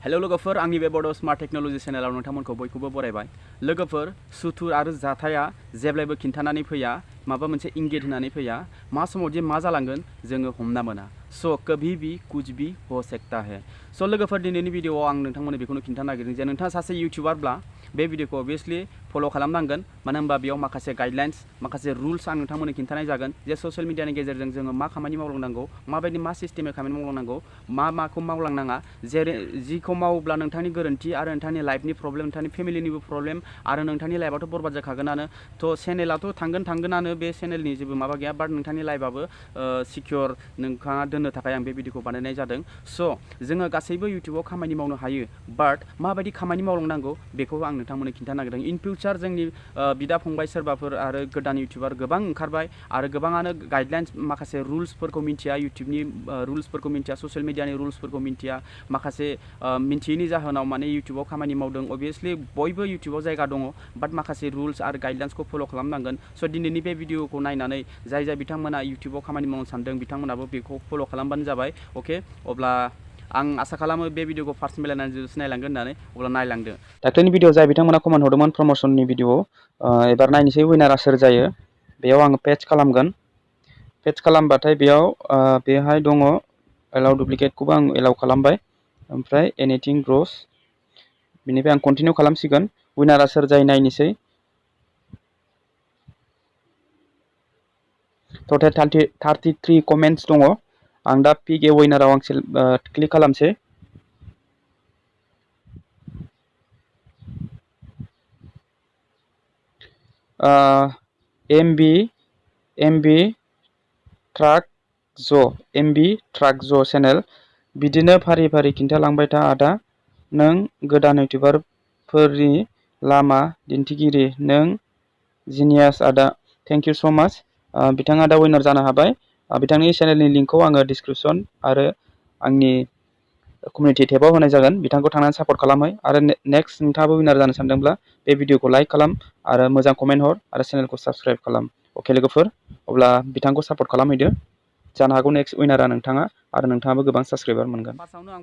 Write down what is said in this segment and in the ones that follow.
Hello लोगोफोर आंनि बे बड स्मार्ट टेक्नोलॉजी चेनेलाव नोंथांमोनखौ बयखौबो बरायबाय। लोगोफोर सुथुर आरो जाथाया जेब्लायबो खिन्थानानै फैया, माबा मोनसे इंगित होनानै फैया, मा समाव जे मा जालांगोन जोङो हमना मोना। सो कभी भी कुछ भी हो सकता है। सो लोगोफोर दिनैनि भिडियोआव आं नोंथांमोननो बेखौनो खिन्थानो नागिरदों जे नोंथाङा सासे इउटिउबारब्ला बे भिडियोखौ अबियसलि फल' खालामनांगोन, मानो होनबा बेयाव माखासे गाइडलाइन्स, माखासे रुल्स आं नोंथांमोननो खिन्थानाय जागोन जे ससियेल मिडियानि गेजेरजों जोङो मा खामानि मावलांनांगौ, माबायदि मा सिस्टेमै खामानि मावलांनांगौ, माखौ मावलांनाङा, जेरै जिखौ मावोब्ला नोंथांनि गोरोन्थि आरो नोंथांनि लाइफनि प्रब्लेम, नोंथांनि फेमिलिनिबो प्रब्लेम आरो नोंथांनि लाइफआथ' बरबाद जाखागोनानो। थ' चेनेलाथ' थांगोनानो, बे चेनेलनि जेबो माबा गैया, बाट नोंथांनि लाइफआबो सिकिउर नोंथाङा दोननो थाखाय आं बे भिडियोखौ बानायनाय जादों। स' जोङो गासैबो इउटिउबाव खामानि मावनो हायो, बाट माबायदि खामानि मावलांनांगौ बेखौ आं नोंथांमोननो खिन्थानो नागिरदों। इन फिउचार जोंनि बिदा फंबाय सोरबाफोर आरो गोदान इउटिउबार गोबां ओंखारबाय आरो गोबाङानो गाइडलाइन्स माखासे रुल्सफोरखौ मिन्थिया, इउटिउबनि रुल्सफोरखौ मिन्थिया, ससियेल मिडियानि रुल्सफोरखौ मिन्थिया, माखासे मिन्थियैनि जाहोनाव माने इउटिउबाव खामानि मावदों। अबियसलि बयबो इउटिउबाव जायगा दङ, बाट माखासे रुल्स आरो गाइडलाइन्सखौ फल' खालामनांगोन। स' दिनैनि बे भिडियोखौ नायनानै जाय बिथांमोना इउटिउबाव खामानि मावनो सानदों बिथांमोनाबो बेखौ फल' खालामबानो जाबाय। अके, अब्ला आं आसा खालामो बे भिडियोखौ फार्स्ट मिलायनानै जुदि नायलांगोन होननानै, अब्ला नायलांदो। दाख्लैनि भिडियो जाय बिथांमोना कमेन्ट हरदोंमोन प्रमोसननि भिडियो, एबार नायनोसै उइनारा सोर जायो। बेयाव आङो पेज खालामगोन। पेज खालामबाथाय बेहाय दङ एलाउ डुप्लिकेटखौबो आं एलाउ खालामबाय, ओमफ्राय एनिथिं ग्रस, बिनिफ्राय आं कन्टिनिउ खालामसिगोन। उइनारा सोर जायो नायनोसै। टटेल 33 कमेन्ट्स दङ। आं दा पिक ए उइनाराव आं क्लिक खालामसै। एमबि ट्राक ज चेनेल, बिदिनो फारि फारि खिन्थालांबाय था आदा, नों गोदान इउटिउबारफोरनि लामा दिन्थिगिरि, नों जिनियास आदा, थेंक इउ स' माच। बिथाङा दा उइनार जानो हाबाय। बिथांनि चेनेलनि लिंकखौ आङो डिसक्रिपसन आरो आंनि कमिउनिटि टेबाव होनाय जागोन। बिथांखौ थांनानै सापर्ट खालामहै आरो नेक्स्ट नोंथाङाबो उइनार जानो सानदोंब्ला बे भिडियोखौ लाइक खालाम आरो मोजां कमेन्ट हर आरो चेनेलखौ साबस्क्राइब खालाम। अके लोगोफोर, अब्ला बिथांखौ सापर्ट खालामहैदो। जानो हागौ नेक्स्ट उइनारा नोंथाङा आरो नोंथाङाबो गोबां साबस्क्राइबार मोनगोन। फार्स्टआवनो आं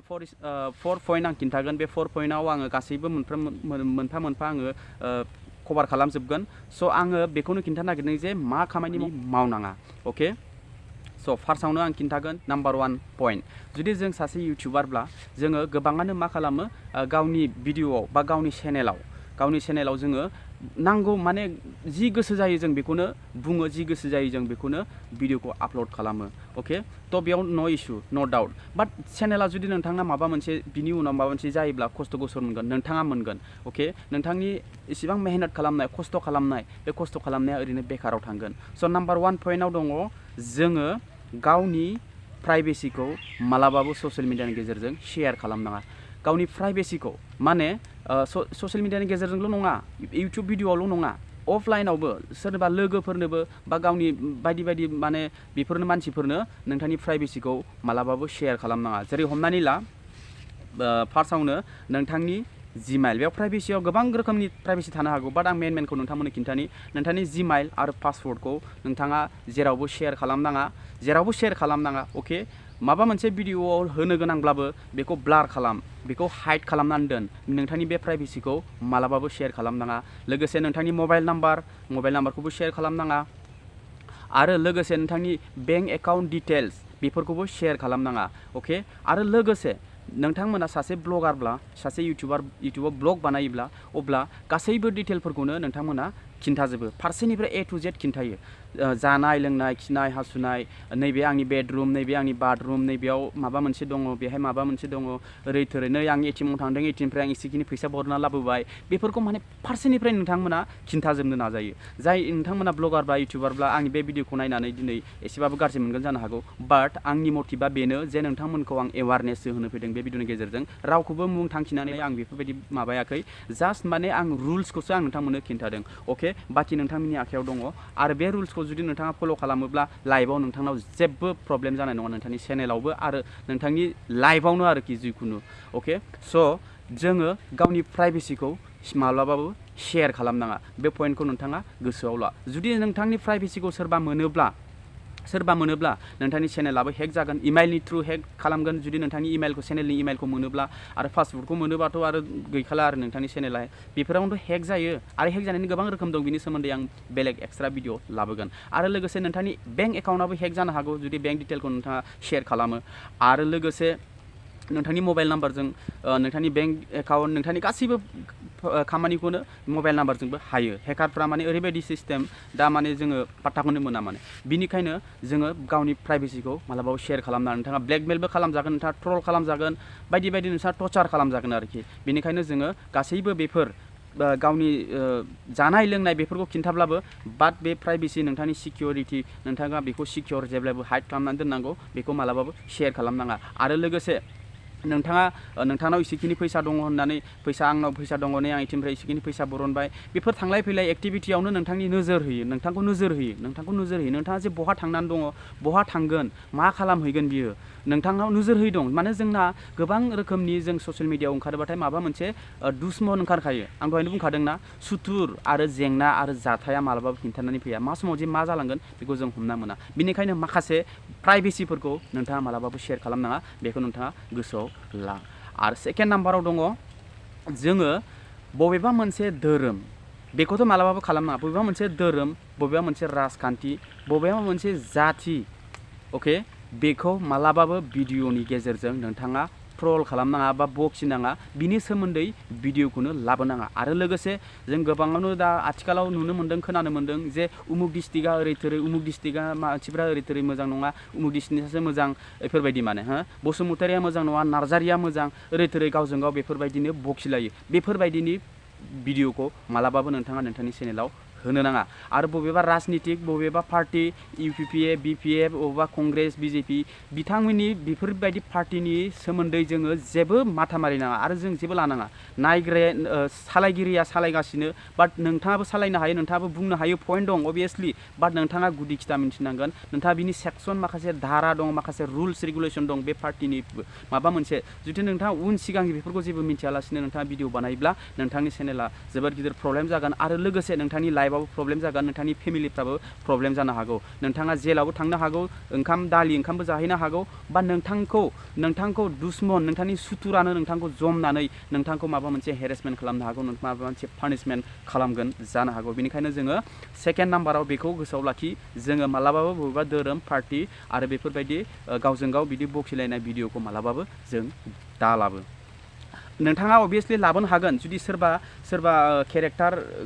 4 पइन्ट आं खिन्थागोन। बे 4 पइन्टआव आङो गासैबो मोनफा मोनफा आङो कभार खालामजोबगोन। स' आङो बेखौनो खिन्थानो नागिरदों जे मा खामानि मावनाङा। अके, स' फार्स्टआवनो आं खिन्थागोन नाम्बार 1 पइन्ट। जुदि जों सासे इउटिउबारब्ला जोङो गोबाङानो मा खालामो, गावनि भिडिअ'आव बा गावनि चेनेलाव जोङो नांगौ माने जि गोसो जायो जों बेखौनो बुङो, जि गोसो जायो जों बेखौनो भिडिअ'खौ आपल'ड खालामो। अके, थ' बेयाव नो इस्यु, नो डाउट। बाट चेनेला जुदि नोंथांना माबा मोनसे बिनि उनाव माबा मोनसे जायोब्ला खस्थ' गसर मोनगोन, नोंथाङा मोनगोन। अके, नोंथांनि इसिबां मेहनत खालामनाय, खस्थ' खालामनाय, बे खस्थ' खालामनाया ओरैनो बेखाराव थांगोन। स' नाम्बार 1 पइन्टआव दङ, जोङो गावनि प्राइभेसिखौ मालाबाबो ससियेल मिडियानि गेजेरजों शेयार खालामनाङा। गावनि प्राइभेसिखौ माने ससियेल मिडियानि गेजेरजोंल' नङा, इउटिउब भिडिअ'आवल' नङा, अफलाइनावबो सोरबा लोगोफोरनोबो बा गावनि बायदि माने बेफोरनो मानसिफोरनो नोंथांनि प्राइभेसिखौ मालाबाबो शेयार खालामनाङा। जेरै हमनानै ला, फार्स्टआवनो नोंथांनि जिमेल, बेयाव प्राइभेसियाव गोबां रोखोमनि प्राइभेसि थानो हागौ, बाट आं मेनखौ नोंथांमोननो खिन्थानि। नोंथांनि जिमेल आरो पासवर्डखौ नोंथाङा जेरावबो शेयार खालामनाङा। अके, माबा मोनसे भिडिअ'आव होनो गोनांब्लाबो बेखौ ब्लार खालाम, बेखौ हाइड खालामनानै दोन। नोंथांनि बे प्राइभेसिखौ मालाबाबो शेयार खालामनाङा। लोगोसे नोंथांनि मबाइल नाम्बारखौबो शेयार खालामनाङा आरो लोगोसे नोंथांनि बेंक एकाउन्ट डिटेल्स बेफोरखौबो शेयार खालामनाङा। अके, आरो लोगोसे नोंथांमोना सासे ब्लगारब्ला, सासे इउटिउबाव ब्लग बानायोब्ला, अब्ला गासैबो डिटेलफोरखौनो नोंथांमोना खिन्थाजोबो, फारसेनिफ्राय ए टु जेड खिन्थायो। जानाय लोंनाय, खिनाय हासुनाय, नैबे आंनि बेडरुम, नैबे आंनि बाथरुम, नैबेयाव माबा मोनसे दङ, बेहाय माबा मोनसे दङ, ओरै थोरै, नै आं एटिएमआव थांदों, एटिएमनिफ्राय आं एसेखिनि फैसा बरना लाबोबाय, बेफोरखौ माने फारसेनिफ्राय नोंथांमोना खिन्थाजोबनो नाजायो। जाय नोंथांमोना ब्लगार बा इउटिउबारब्ला आंनि बे भिडिअखौ नायनानै दिनै एसेबाबो गाज्रि मोनगोन जानो हागौ, बाट आंनि मटिभा बेनो जे नोंथांमोनखौ आं एवारनेस होनो फैदों बे भिडिअनि गेजेरजों। रावखौबो मुं थांखिनानै आं बेफोरबायदि माबायाखै, जास्ट माने आं रुल्सखौसो आं नोंथांमोननो खिन्थादों। अके, बाखि नोंथांमोननि आखायाव दङ आरो बे रुल्सखौ जुदि नोंथाङा फल' खालामोब्ला लाइफआव नोंथांनाव जेबो प्रब्लेम जानाय नङा, नोंथांनि चेनेलावबो आरो नोंथांनि लाइफआवनो आरोखि जिखुनु। अके, स' जोङो गावनि प्राइभेसिखौ माब्लाबाबो शेयार खालामनाङा, बे पइन्टखौ नोंथाङा गोसोआव ला। जुदि नोंथांनि प्राइभेसिखौ सोरबा मोनोब्ला सोरबा मोनोब्ला नोंथांनि चेनेलाबो हेक जागोन इमेलनि थ्रु हेक खालामगोन जुदि नोंथांनि इमेलखौ चेनेलनि इमेलखौ मोनोब्ला आरो पासवर्डखौ मोनोबाथ' आरो गैखाला आरो नोंथांनि चेनेला बेफोरावनो हेक जायो आरो हेक जानायनि गोबां रोखोम दं बिनि सोमोन्दै आं बेलेग एक्सट्रा भिडिअ लाबोगोन आरो लोगोसे नोंथांनि बेंक एकाउन्टआबो हेक जानो हागौ जुदि बेंक डिटेलखौ नोंथाङा शेयार खालामो आरो लोगोसे नोंथांनि मबाइल नाम्बारजों नोंथांनि बेंक एकाउन्ट नोंथांनि गासैबो खामानिखौनो मबाइल नाम्बारजोंबो हायो हेकारफ्रा माने ओरैबायदि सिस्टेम दा माने जोङो पात्ताखौनो मोना माने बिनिखायनो जोङो गावनि प्राइभेसिखौ मालाबाबो शेयार खालामनाङा नोंथाङा ब्लेकमेलबो खालामजागोन नोंथाङा ट्रल खालामजागोन बायदि बायदि नोंथाङा टर्चार खालामजागोन आरोखि बेनिखायनो जोङो गासैबो बेफोर गावनि जानाय लोंनाय बेफोरखौ खिन्थाब्लाबो बाट बे प्राइभेसि नोंथांनि सिकिउरिटि नोंथाङा बेखौ सिकिउर जेब्लाबो हाइड खालामनानै दोननांगौ बेखौ मालाबाबो शेयार खालामनाङा आरो लोगोसे नोंथांनाव इसेखिनि फैसा दङ होननानै आंनाव फैसा दङ नै आं इथिंनिफ्राय इसेखिनि फैसा बरनबाय बेफोर थांलाय फैलाय एक्टिभिटियावनो नोंथांनि नोजोर होयो नोंथांखौ नोजोर होयो नोंथाङा जे बहा थांनानै दङ बहा थांगोन मा खालामहैगोन बियो नोंथांनाव नोजोर होयो दं माने जोंना गोबां रोखोमनि जों ससियेल मिडियाआव ओंखारोबाथाय माबा मोनसे दुश्मन ओंखारखायो आं दहायनो बुंखादोंना सुथुर आरो जेंना आरो जाथाया मालाबाबो खिन्थानानै फैया मा समाव जे मा जालांगोन बेखौ जों हमना मोना बिनिखायनो माखासे प्राइभेसिफोरखौ नोंथाङा मालाबाबो शेयार खालामनाङा बेखौ नोंथाङा गोसोआव ला आरो सेकेन्ड नाम्बाराव दङ जोङो बबेबा मोनसे धोरोम बेखौथ' मालाबाबो खालामनाङा बबेबा मोनसे धोरोम बबेबा मोनसे राजखान्थि बबेबा मोनसे जाथि अके बेखौ मालाबाबो भिडिअनि गेजेरजों नोंथाङा ट्रल खालामनाङा बा बखिनाङा बिनि सोमोन्दै भिडिअखौनो लाबोनाङा आरो लोगोसे जों गोबाङावनो दा आथिखालाव नुनो मोन्दों खोनानो मोन्दों जे उमुक डिस्ट्रिक्टआ ओरै थोरै उमुक डिस्ट्रिक्टआ मानसिफ्रा ओरै थोरै मोजां नङा उमुक डिस्ट्रिक्टआसो मोजां बेफोरबायदि माने बसुमतारिया मोजां नङा नार्जारिया मोजां ओरै थोरै गावजों गाव बेफोरबायदिनो बखिलायो बेफोरबायदिनि भिडिअखौ मालाबाबो नोंथाङा नोंथांनि चेनेलाव होनो नाङा आरो बबेबा राजनितिक बबेबा पार्टि इउपिपिए बिपिएफ बबेबा कंग्रेस बिजेपि बिथांमोननि बेफोरबायदि पार्टिनि सोमोन्दै जोङो जेबो माथा मारिनाङा आरो जों जेबो लानाङा सालायगिरिया सालायगासिनो बाट नोंथाङाबो सालायनो हायो नोंथाङाबो बुंनो हायो पइन्ट दं अभियासलि बाट नोंथाङा गुदि खिथा मिन्थिनांगोन नोंथाङा बिनि सेक्सन माखासे धारा दं माखासे रुल्स रेगुलेसन दं बे पार्टिनि माबा मोनसे जुदि नोंथाङा उन सिगांनि बेफोरखौ जेबो मिन्थियालासिनो नोंथाङा भिडिअ बानायोब्ला नोंथांनि चेनेला जोबोद गिदिर प्रब्लेम जागोन आरो लोगोसे नोंथांनि लाइफआवबो प्रब्लेम जागोन नोंथांनि फेमिलिफ्राबो प्रब्लेम जानो हागौ नोंथाङा जेलावबो थांनो हागौ ओंखामबो जाहैनो हागौ बा नोंथांखौ दुश्मन नोंथांनि सुथुरानो नोंथांखौ जमनानै नोंथांखौ माबा मोनसे हेरेसमेन्ट खालामनो हागौ माबा मोनसे पानिशमेन्ट खालामगोन जानो हागौ बेनिखायनो जोङो सेकेन्ड नाम्बाराव बेखौ गोसोआव लाखि जोङो मालाबाबो बबेबा धोरोम पार्टि आरो बेफोरबायदि गावजों गाव बिदि बखिलायनाय भिडिअखौ मालाबाबो जों दालाबो नोंथाङा अभियासलि लाबोनो हागोन जुदि सोरबा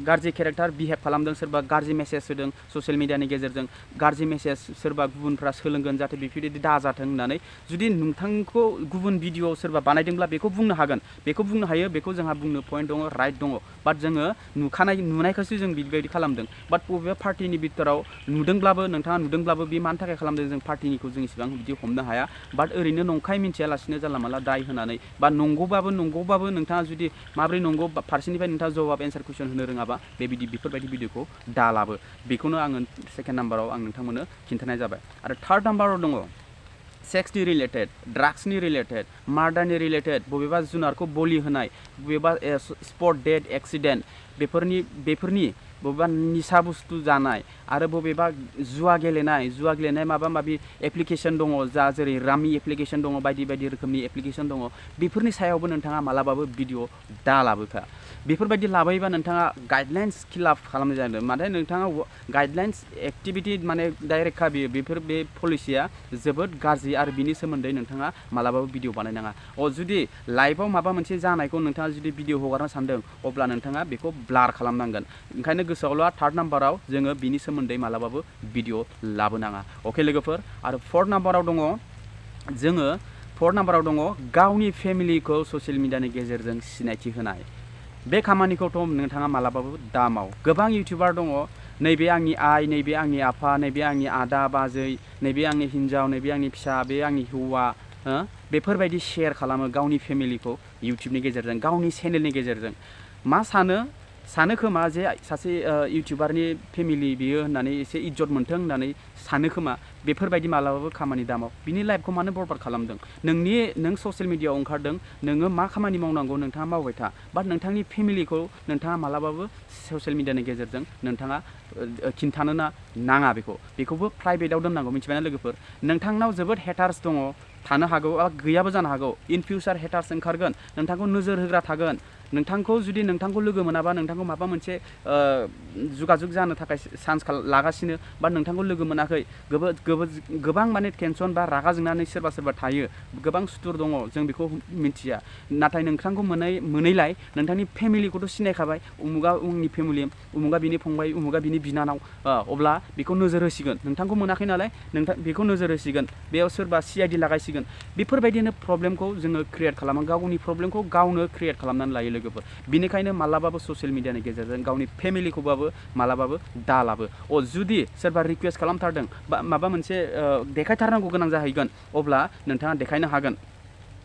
गाज्रि केरेक्टार बिहेभ खालामदों सोरबा गाज्रि मेसेज होदों ससियेल मिडियानि गेजेरजों गाज्रि मेसेज सोरबा गुबुनफ्रा सोलोंगोन जाहाथे बेफोरबायदि दाजाथों होननानै जुदि नोंथांखौ गुबुन भिडिअ सोरबा बानायदोंब्ला बेखौ बुंनो हागोन बेखौ बुंनो हायो बेखौ जोंहा बुंनो पइन्ट दङ राइट दङ बाट जोङो नुनायखौसो जों बेबायदि खालामदों बाट बबेबा पार्टिनि बिथोराव नोंथाङा नुदोंब्लाबो बे मानि थाखाय खालामदों जों पार्टिनिखौ जों इसेबां बिदि हमनो हाया बाट ओरैनो नंखाय मिन्थियालासिनो जानला मानला दाय होनानै बा नंगौबाबो नोंथाङा जुदि माब्रै नंगौ फारसेनिफ्राय नोंथाङा जवाब एन्सार कुइसन होनो रोङाबा बेफोरबायदि भिडिअखौ दालाबो बेखौनो आङो सेकेन्ड नाम्बाराव आं नोंथांमोननो खिन्थानाय जाबाय आरो थार्ड नाम्बाराव दङ सेक्सनि रिलेटेड ड्राग्सनि रिलेटेड मार्डारनि रिलेटेड बबेबा जुनारखौ बलि होनाय बबेबा स्पट डेथ एक्सिडेन्ट बेफोरनि बबेबा निसा बुस्थु जानाय आरो बबेबा जुवा गेलेनाय माबा माबि एप्लिकेसन दङ जेरै रामि एप्लिकेसन दङ बायदि बायदि रोखोमनि एप्लिकेसन दङ बेफोरनि सायावबो नोंथाङा मालाबाबो भिडिअ दालाबोखा बेफोरबायदि लाबोयोबा नोंथाङा गाइडलाइन्स खिलाफ खालामनाय जादों माने नोंथाङा गाइडलाइन्स एक्टिभिटि माने डाइरेक्टखा बे पलिसिया जोबोद गाज्रि आरो बिनि सोमोन्दै नोंथाङा मालाबाबो भिडिअ बानायनाङा जुदि लाइफआव माबा मोनसे जानायखौ नोंथाङा जुदि भिडिअ हगारनो सानदों अब्ला नोंथाङा बेखौ ब्लार खालामनांगोन ओंखायनो गोसोआवला थार्ड नाम्बाराव जोङो बिनि सोमोन्दै मालाबाबो भिडिअ लाबोनाङा अके लोगोफोर आरो फोर्थ नाम्बाराव दङ गावनि फेमिलिखौ ससियेल मिडियानि गेजेरजों सिनायथि होनाय बे खामानिखौथ' नोंथाङा मालाबाबो दामाव गोबां इउटिउबार दङ नैबे आंनि आइ नैबे आंनि आफा नैबे आंनि आदा बाजै नैबे आंनि हिन्जाव नैबे आंनि फिसा बे आंनि हौवा बेफोरबायदि शेयार खालामो गावनि फेमिलिखौ इउटिउबनि गेजेरजों गावनि चेनेलनि गेजेरजों मा सानो सानो खोमा जे सासे इउटिउबारनि फेमिलि बियो होननानै एसे इज्जत मोन्थों होननानै सानो खोमा बेफोरबायदि मालाबाबो खामानि दामाव बिनि लाइफखौ मानो बरबाद खालामदों नों ससियेल मिडियाआव ओंखारदों नोङो मा खामानि मावनांगौ नोंथाङा मावबाय था बाट नोंथांनि फेमिलिखौ नोंथाङा मालाबाबो ससियेल मिडियानि गेजेरजों नोंथाङा खिन्थानो नाङा बेखौबो प्राइभेटाव दोननांगौ मिथिबायना लोगोफोर नोंथांनाव जोबोद हेटार्स दङ थानो हागौ गैयाबो जानो हागौ इन फिउचार हेटार्स ओंखारगोन नोंथांखौ नोजोर होग्रा थागोन नोंथांखौ जुदि नोंथांखौ लोगो मोनाबा नोंथांखौ माबा मोनसे जुगाजुग जानो थाखाय चान्स लागासिनो बा नोंथांखौ लोगो मोनाखै गोबां माने टेनसन बा रागा जोंनानै सोरबा थायो गोबां सुथुर दङ जों बेखौ मिथिया नाथाय नोंथांखौ मोनैलाय नोंथांनि फेमिलिखौथ' सिनायखाबाय उमुगा उंनि फेमिलि उमुगा बिनि फंबाय उमुगा बिनि बिनानाव अब्ला बेखौ नोजोर होसिगोन नोंथांखौ मोनाखै नालाय बेखौ नोजोर होसिगोन बेयाव सोरबा CID लागायसिगोन बेफोरबायदिनो प्रब्लेमखौ जोङो क्रियेट खालामो गावनि प्रब्लेमखौ गावनो क्रियेट खालामनानै लायो लोगोफोर बिनिखायनो मालाबाबो ससियेल मिडियानि गेजेरजों गावनि फेमिलिखौबाबो मालाबाबो दालाबो जुदि सोरबा रिक्वेस्ट खालामथारदों बा माबा मोनसे देखायथारनांगौ गोनां जाहैगोन अब्ला नोंथाङा देखायनो हागोन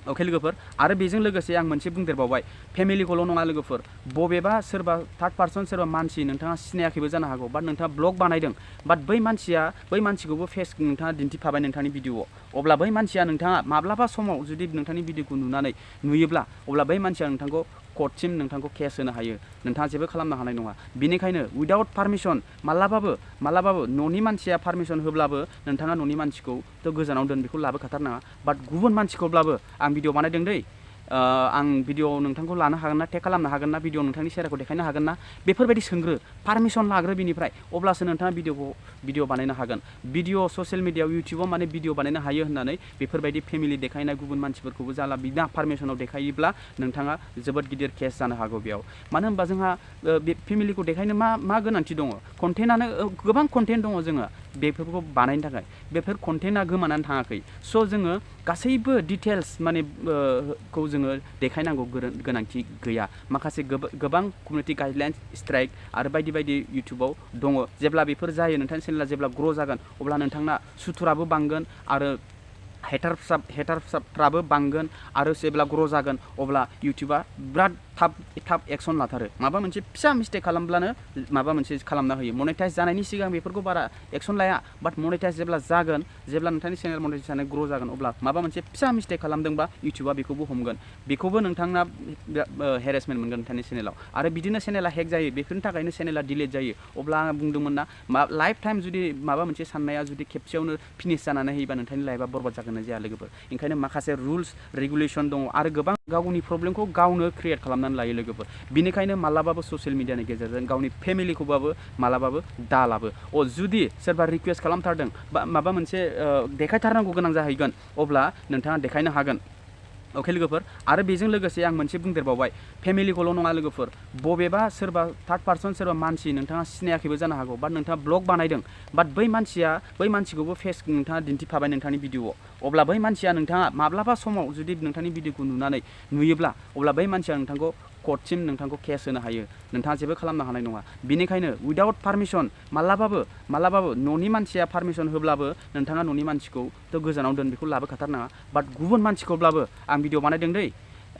अके लोगोफोर आरो बेजों लोगोसे आं मोनसे बुंदेरबावबाय फेमिलिखौल' नङा लोगोफोर बबेबा सोरबा थार्ड पार्सन सोरबा मानसि नोंथाङा सिनायाखैबो जानो हागौ बाट नोंथाङा ब्लग बानायदों बाट बै मानसिखौबो फेस नोंथाङा दिन्थिफाबाय नोंथांनि भिडिअ'आव अब्ला बै मानसिया नोंथाङा माब्लाबा समाव जुदि नोंथांनि भिडिअ'खौ नुयोब्ला अब्ला बै मानसिया नोंथांखौ कर्टसिम नोंथांखौ केस होनो हायो नोंथाङा जेबो खालामनो हानाय नङा बिनिखायनो उइदाउट पारमिसन मालाबाबो न'नि मानसिया पारमिसन होब्लाबो नोंथाङा न'नि मानसिखौथ' गोजानाव दोन बेखौ लाबोखाथारनाङा बाट गुबुन मानसिखौब्लाबो आं भिडिअ बानायदों दै आं भिडिअ नोंथांखौ लानो हागोन ना टेग खालामनो हागोन ना भिडिअ नोंथांनि सेराखौ देखायनो हागोन ना बेफोरबायदि सोंग्रो पारमिसन लाग्रो बिनिफ्राय अब्लासो नोंथाङा भिडिअ बानायनो हागोन भिडिअ ससियेल मिडियाआव इउटिउबाव माने भिडिअ बानायनो हायो होननानै बेफोरबायदि फेमिलि देखायनाय गुबुन मानसिफोरखौबो जाला बिना पारमिसनाव देखायोब्ला नोंथाङा जोबोद गिदिर केस जानो हागौ बेयाव मानो होनबा जोंहा बे फेमिलिखौ देखायनो मा गोनांथि दङ कन्टेन्टआनो गोबां कन्टेन्ट दङ जोङो बेफोरखौ बानायनो थाखाय बेफोर कन्टेन्टआ गोमानानै थाङाखै स' जोङो गासैबो डिटेल्स माने खौ जोङो देखायनांगौ गोनांथि गैया माखासे गोबां कमिउनिटि गाइडलाइन्स स्ट्राइक आरो बायदि इउटिउबाव दङ जेब्ला बेफोर जायो नोंथांनि चेनेला जेब्ला ग्र' जागोन अब्ला नोंथांना सुथुराबो बांगोन आरो हेटारफ्राबो बांगोन आरो जेब्ला ग्र' जागोन अब्ला इउटिउबा बिराद थाब एक्सन लाथारो माबा मोनसे फिसा मिस्टेक खालामब्लानो माबा मोनसे खालामना होयो मनेटाइज जानायनि सिगां बेफोरखौ बारा एक्सन लाया बाट मनेटाइज जेब्ला जागोन जेब्ला नोंथांनि चेनेल मनेटाइज जानाय ग्र' जागोन अब्ला माबा मोनसे फिसा मिस्टेक खालामदोंबा इउटिउबा बेखौबो हमगोन बेखौबो नोंथांना हेरेसमेन्ट मोनगोन नोंथांनि चेनेलाव आरो बिदिनो चेनेला हेक जायो बेफोरनि थाखायनो चेनेला डिलिट जायो अब्ला आं बुंदोंमोन ना लाइफ टाइम जुदि माबा मोनसे साननाया जुदि खेबसेयावनो फिनिश जानानै होयोबा नोंथांनि लाइफआ बरबाद जागोन जाया लोगोफोर ओंखायनो माखासे रुल्स रेगुलेसन दङ आरो गोबां गावनि प्रब्लेमखौ गावनो क्रियेट खालामनानै लायो लोगोफोर बिनिखायनो मालाबाबो ससियेल मिडियानि गेजेरजों गावनि फेमिलिखौबाबो मालाबाबो दालाबो जुदि सोरबा रिक्वेस्ट खालामथारदों बा माबा मोनसे देखायथारनांगौ गोनां जाहैगोन अब्ला नोंथाङा देखायनो हागोन अके लोगोफोर आरो बेजों लोगोसे आं मोनसे बुंदेरबावबाय फेमिलिखौल' नङा लोगोफोर बबेबा सोरबा थार्ड पार्सन सोरबा मानसि नोंथाङा सिनायाखैबो जानो हागौ बाट नोंथाङा ब्लग बानायदों बाट बै मानसिखौबो फेस नोंथाङा दिन्थिफाबाय नोंथांनि भिडिअ'आव अब्ला बै मानसिया नोंथाङा माब्लाबा समाव जुदि नोंथांनि भिडिअ'खौ नुयोब्ला अब्ला बै मानसिया नोंथांखौ कर्टसिम नोंथांखौ केस होनो हायो नोंथाङा जेबो खालामनो हानाय नङा बिनिखायनो उइदाउट पारमिसन मालाबाबो न'नि मानसिया पारमिसन होब्लाबो नोंथाङा न'नि मानसिखौथ' गोजानाव दोन बेखौ लाबोखाथारनाङा बाट गुबुन मानसिखौब्लाबो आं भिडिअ बानायदों दै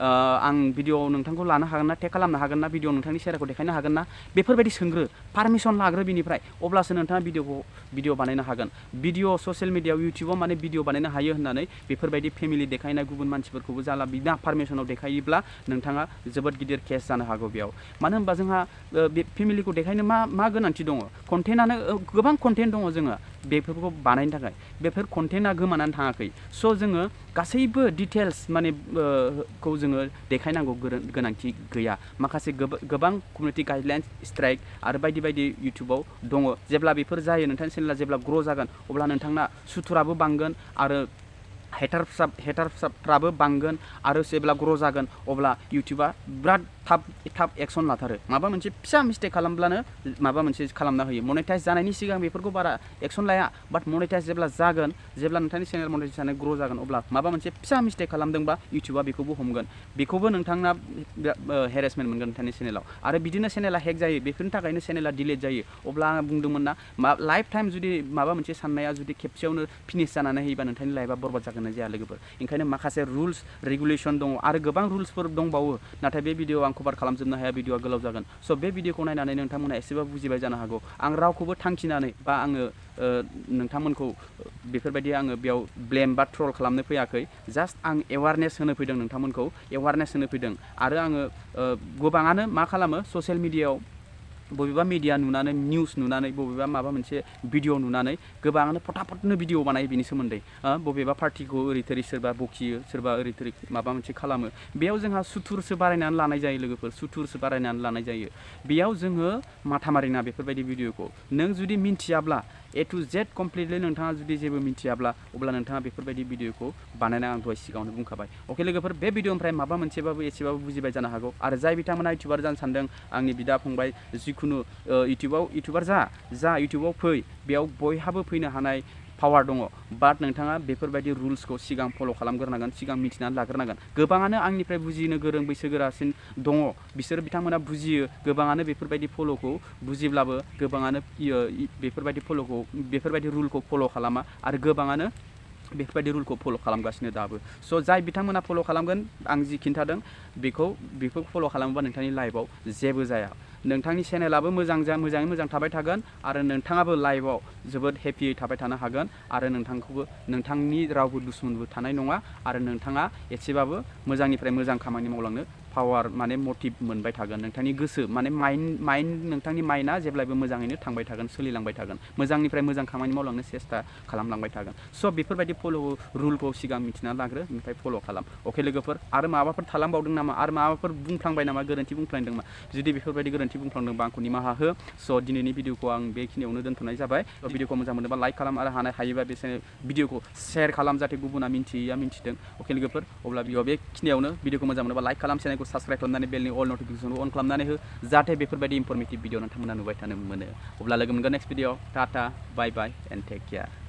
आं भिडिअ नोंथांखौ लानो हागोन ना टेग खालामनो हागोन ना भिडिअ नोंथांनि सेराखौ देखायनो हागोन ना बेफोरबायदि सोंग्रो पारमिसन लाग्रो बिनिफ्राय अब्लासो नोंथाङा भिडिअ बानायनो हागोन भिडिअ ससियेल मिडियाआव इउटिउबाव माने भिडिअ बानायनो हायो होननानै बेफोरबायदि फेमिलि देखायनाय गुबुन मानसिफोरखौबो जाला बिना पारमिसनाव देखायोब्ला नोंथाङा जोबोद गिदिर केस जानो हागौ बेयाव मानो होनबा जोंहा बे फेमिलिखौ देखायनो मा गोनांथि दङ कन्टेन्टआनो गोबां कन्टेन्ट दङ जोङो बेफोरखौ बानायनो थाखाय बेफोर कन्टेन्टआ गोमानानै थाङाखै स' जोङो गासैबो डिटेल्स माने खौ जोङो देखायनांगौ गोनांथि गैया माखासे गोबां कमिउनिटि गाइडलाइन्स स्ट्राइक आरो बायदि इउटिउबाव दङ जेब्ला बेफोर जायो नोंथांनि चेनेला जेब्ला ग्र' जागोन अब्ला नोंथांना सुथुराबो बांगोन आरो हेटारफ्राबो बांगोन आरो जेब्ला ग्र' जागोन अब्ला इउटिउबा बिराद थाब एक्सन लाथारो माबा मोनसे फिसा मिस्टेक खालामब्लानो माबा मोनसे खालामना होयो मनेटाइज जानायनि सिगां बेफोरखौ बारा एक्सन लाया बाट मनेटाइज जेब्ला जागोन जेब्ला नोंथांनि चेनेल मनेटाइज जानाय ग्र' जागोन अब्ला माबा मोनसे फिसा मिस्टेक खालामदोंबा इउटिउबा बेखौबो हमगोन बेखौबो नोंथांना हेरेसमेन्ट मोनगोन नोंथांनि चेनेलाव आरो बिदिनो चेनेला हेक जायो बेफोरनि थाखायनो चेनेला डिलिट जायो अब्ला आं बुंदोंमोन ना लाइफ टाइम जुदि माबा मोनसे साननाया जुदि खेबसेयावनो फिनिश जानानै होयोबा नोंथांनि लाइफआ बरबाद जागोन जाया लोगोफोर ओंखायनो माखासे रुल्स रेगुलेसन दङ आरो गोबां रुल्सफोर दंबावो नाथाय बे भिडिअ आं आं कभार खालामजोबनो हाया भिडिअआ गोलाव जागोन स' बे भिडिअखौ नायनानै नोंथांमोना एसेबाबो बुजिबाय जानो हागौ आं रावखौबो थांखिनानै बा आङो नोंथांमोनखौ बेफोरबायदि आङो बेयाव ब्लेम बा ट्रल खालामनो फैयाखै जास्ट आं एवारनेस होनो फैदों नोंथांमोनखौ एवारनेस होनो फैदों आरो आङो गोबाङानो मा खालामो ससियेल मिडियायाव बबेबा मिडिया नुनानै निउस नुनानै बबेबा माबा मोनसे भिडिअ नुनानै गोबाङानो फटाफटनो भिडिअ बानायो बिनि सोमोन्दै बबेबा पार्टिखौ ओरै थोरै सोरबा बखियो सोरबा ओरै थोरै माबा मोनसे खालामो बेयाव जोंहा सुथुरसो बारायनानै लानाय जायो लोगोफोर सुथुरसो बारायनानै लानाय जायो बेयाव जोङो माथा मारिना बेफोरबायदि भिडिअखौ नों जुदि मिन्थियाब्ला ए टु जेड कमप्लिटलि नोंथाङा जुदि जेबो मिन्थियाब्ला अब्ला नोंथाङा बेफोरबायदि भिडिअखौ बानायना आं दहाय सिगाङावनो बुंखाबाय अके लोगोफोर बे भिडिअनिफ्राय माबा मोनसेबाबो एसेबाबो बुजिबाय जानो हागौ आरो जाय बिथांमोना इउटिउबार जानो सानदों आंनि बिदा फंबाय जिखुनु इउटिउबार जा इउटिउबाव फै बेयाव बयहाबो फैनो हानाय पावार दङ बाट नोंथाङा बेफोरबायदि रुल्सखौ सिगां फल' खालामग्रोनांगोन सिगां मिथिनानै लाग्रोनांगोन गोबाङानो आंनिफ्राय बुजिनो गोरों बैसोगोरासिन दङ बिसोर बिथांमोना बुजियो गोबाङानो बेफोरबायदि फल'खौ बुजिब्लाबो गोबाङानो बेफोरबायदि रुलखौ फल' खालामा आरो गोबाङानो बेफोरबायदि रुलखौ फल' खालामगासिनो दाबो स' जाय बिथांमोना फल' खालामगोन आं जि खिन्थादों बेखौ फल' खालामोबा नोंथांनि लाइफआव जेबो जाया नोंथांनि चेनेलाबो मोजाङै मोजां थाबाय थागोन आरो नोंथाङाबो लाइफआव जोबोद हेपियै थाबाय थानो हागोन आरो नोंथांनि रावबो दुश्मनबो थानाय नङा आरो नोंथाङा एसेबाबो मोजांनिफ्राय मोजां खामानि मावलांनो पावार माने मटिभ मोनबाय थागोन नोंथांनि गोसो माने नोंथांनि माइन्डआ जेब्लायबो मोजाङैनो थांबाय थागोन सोलिलांबाय थागोन मोजांनिफ्राय मोजां खामानि मावलांनो सेस्था खालामलांबाय थागोन स' बेफोरबायदि रुलखौ सिगां मिथिना लाग्रो ओमफ्राय फल' खालाम अके लोगोफोर आरो माबाफोर थालांबावदों नामा आरो माबाफोर बुंफ्लांबाय नामा गोरोन्थि बुंफ्लांदों नामा जुदि बेफोरबायदि गोरोन्थि बुंफ्लांदोंबा आंखौ निमाहा हो स' दिनैनि भिडिअखौ आं बेखिनियावनो दोनथ'नाय जाबाय भिडिअखौ मोजां मोनोबा लाइक खालाम आरो हायोबा बे भिडिअखौ शेयार खालाम जाहाथे गुबुना मिन्थियैया मिन्थिदों अके लोगोफोर अब्ला बेखिनियावनो भिडिअखौ मोजां मोनोबा लाइक खालाम चेनेलखौ साबस्क्राइब खालामनानै बेलनि अल नटिफिकेसनखौ अन खालामनानै हो जाहाथे बेफोरबायदि इनफरमेटिभ भिडिअ नोंथांमोना नुबाय थानो मोनो अब्ला लोगो मोनगोन next video tata bye bye and take care